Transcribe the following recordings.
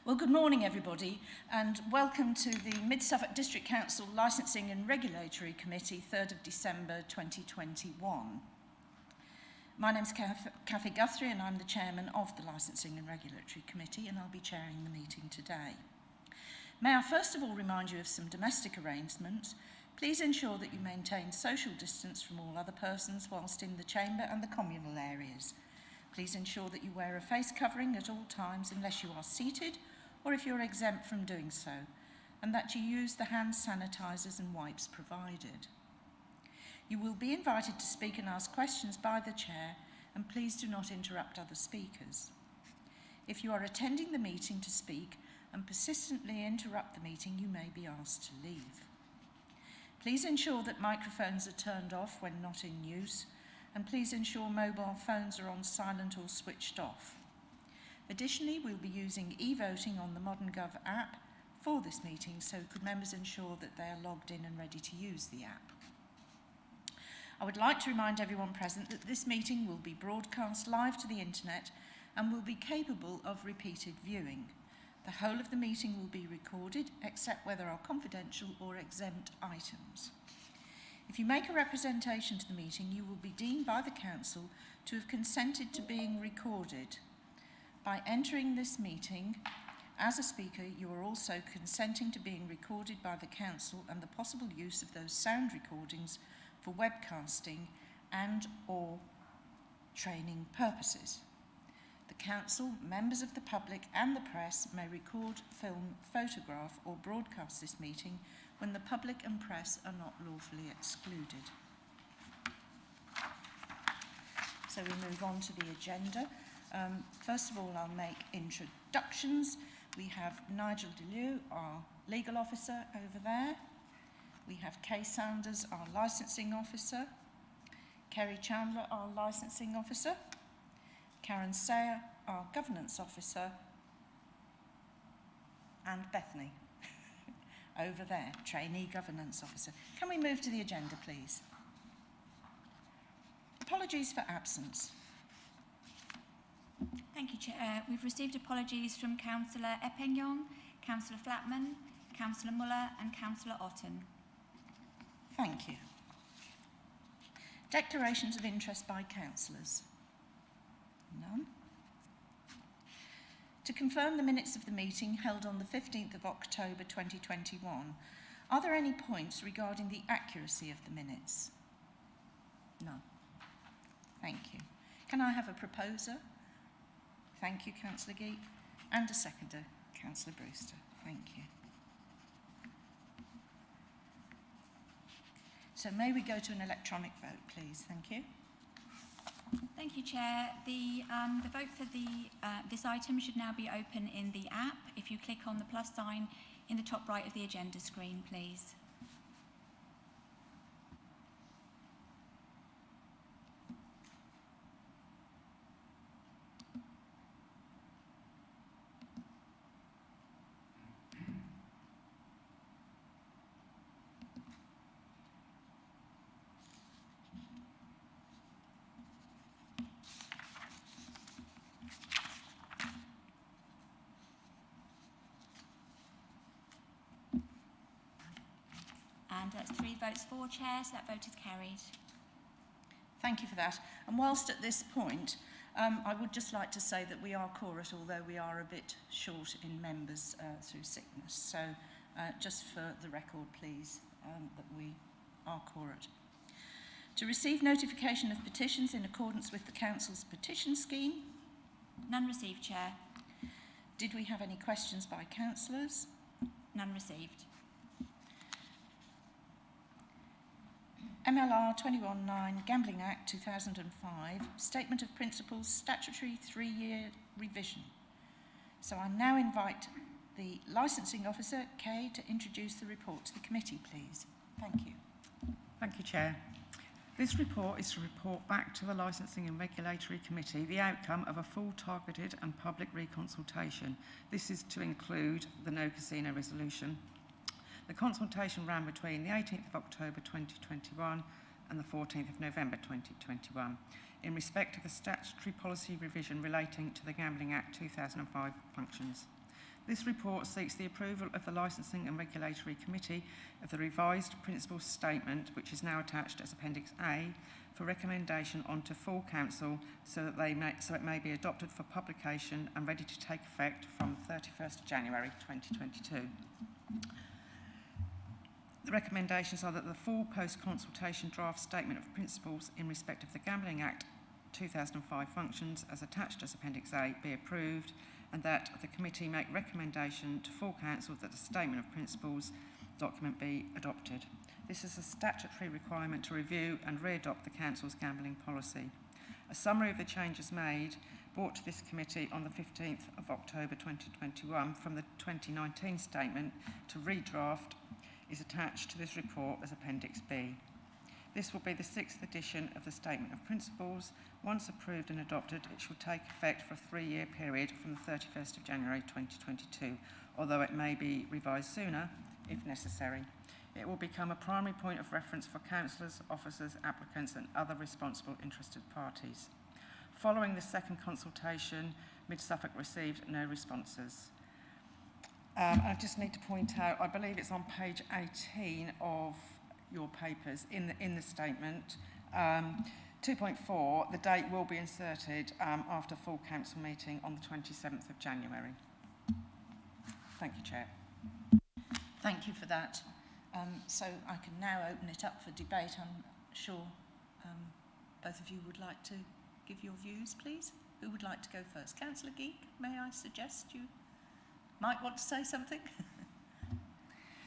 Well, good morning everybody and welcome to the Mid-Suffolk District Council Licensing and Regulatory Committee 3rd of December 2021. My name's Cathy Guthrie and I'm the Chairman of the Licensing and Regulatory Committee and I'll be chairing the meeting today. May I first of all remind you of some domestic arrangements. Please ensure that you maintain social distance from all other persons whilst in the chamber and the communal areas. Please ensure that you wear a face covering at all times unless you are seated or if you're exempt from doing so, and that you use the hand sanitisers and wipes provided. You will be invited to speak and ask questions by the chair, and please do not interrupt other speakers. If you are attending the meeting to speak and persistently interrupt the meeting, you may be asked to leave. Please ensure that microphones are turned off when not in use, and please ensure mobile phones are on silent or switched off. Additionally, we'll be using e-voting on the Modern Gov app for this meeting, so could members ensure that they are logged in and ready to use the app. I would like to remind everyone present that this meeting will be broadcast live to the internet and will be capable of repeated viewing. The whole of the meeting will be recorded, except where there are confidential or exempt items. If you make a representation to the meeting, you will be deemed by the Council to have consented to being recorded. By entering this meeting as a speaker, you are also consenting to being recorded by the Council and the possible use of those sound recordings for webcasting and or training purposes. The Council, members of the public and the press may record, film, photograph or broadcast this meeting when the public and press are not lawfully excluded. So we move on to the agenda. First of all, I'll make introductions. We have Nigel DeLew, our legal officer over there. We have Kay Sanders, our licensing officer. Kerry Chandler, our licensing officer. Karen Sayer, our governance officer. And Bethany, over there, trainee governance officer. Can we move to the agenda, please? Apologies for absence. Thank you, Chair. We've received apologies from Councillor Eppington, Councillor Flatman, Councillor Muller and Councillor Otten. Thank you. Declarations of interest by councillors. None. To confirm the minutes of the meeting held on the 15th of October 2021, are there any points regarding the accuracy of the minutes? None. Thank you. Can I have a proposer? Thank you, Councillor Geek. And a seconder, Councillor Brewster. Thank you. So may we go to an electronic vote, please? Thank you. Thank you, Chair. The vote for this item should now be open in the app. If you click on the plus sign in the top right of the agenda screen, please. And that's 3 votes for, Chair, so that vote is carried. Thank you for that. And whilst at this point, I would just like to say that we are quorate, although we are a bit short in members through sickness. So just for the record, please, that we are quorate. To receive notification of petitions in accordance with the Council's petition scheme. None received, Chair. Did we have any questions by councillors? None received. MLR 219 Gambling Act 2005, Statement of Principles, Statutory 3-year revision. So I now invite the Licensing Officer, Kay, to introduce the report to the committee, please. Thank you. Thank you, Chair. This report is to report back to the Licensing and Regulatory Committee the outcome of a full targeted and public reconsultation. This is to include the no casino resolution. The consultation ran between the 18th of October 2021 and the 14th of November 2021 in respect of the statutory policy revision relating to the Gambling Act 2005 functions. This report seeks the approval of the Licensing and Regulatory Committee of the revised Principles Statement, which is now attached as Appendix A, for recommendation onto full council so it may be adopted for publication and ready to take effect from 31st of January 2022. The recommendations are that the full post-consultation draft statement of principles in respect of the Gambling Act 2005 functions as attached as Appendix A be approved, and that the committee make recommendation to full council that the statement of principles document be adopted. This is a statutory requirement to review and re-adopt the council's gambling policy. A summary of the changes made brought to this committee on the 15th of October 2021 from the 2019 statement to redraft is attached to this report as Appendix B. This will be the 6th edition of the Statement of Principles. Once approved and adopted, it shall take effect for a 3-year period from the 31st of January 2022, although it may be revised sooner if necessary. It will become a primary point of reference for councillors, officers, applicants and other responsible interested parties. Following the second consultation, Mid-Suffolk received no responses. I just need to point out, I believe it's on page 18 of your papers in the statement. 2.4, the date will be inserted after full council meeting on the 27th of January. Thank you, Chair. Thank you for that. So I can now open it up for debate. I'm sure both of you would like to give your views, please. Who would like to go first? Councillor Geek, may I suggest you might want to say something?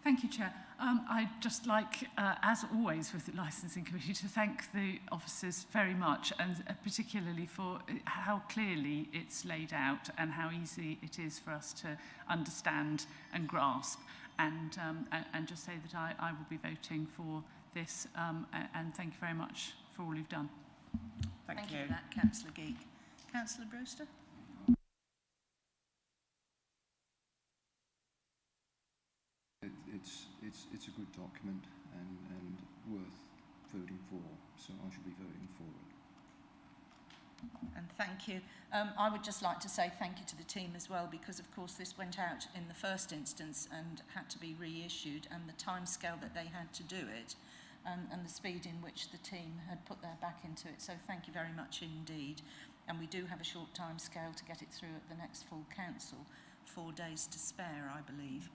Thank you, Chair. I'd just like, as always with the Licensing Committee, to thank the officers very much, and particularly for how clearly it's laid out and how easy it is for us to understand and grasp. And just say that I will be voting for this, and thank you very much for all you've done. Thank you for that, Councillor Geek. Councillor Brewster? It's a good document and worth voting for, so I should be voting for it. And thank you. I would just like to say thank you to the team as well, because of course this went out in the first instance and had to be reissued, and the timescale that they had to do it, and the speed in which the team had put their back into it. So thank you very much indeed. And we do have a short timescale to get it through at the next full council, 4 days to spare, I believe.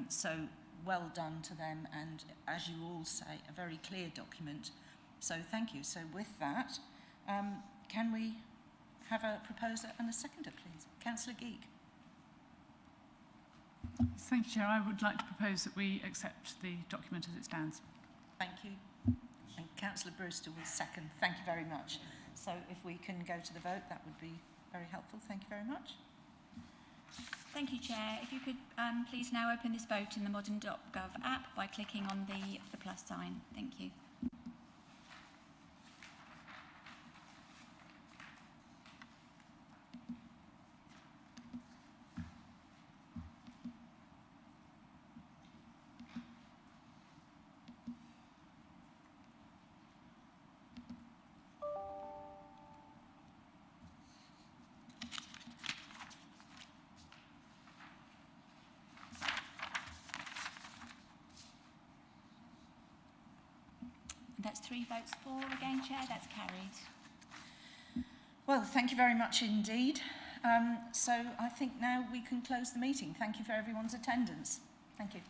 So well done to them, and as you all say, a very clear document. So thank you. So with that, can we have a proposer and a seconder, please? Councillor Geek. Thank you, Chair. I would like to propose that we accept the document as it stands. Thank you. And Councillor Brewster will second. Thank you very much. So if we can go to the vote, that would be very helpful. Thank you very much. Thank you, Chair. If you could please now open this vote in the modern.gov app by clicking on the plus sign. Thank you. That's 3 votes for again, Chair. That's carried. Well, thank you very much indeed. So I think now we can close the meeting. Thank you for everyone's attendance. Thank you.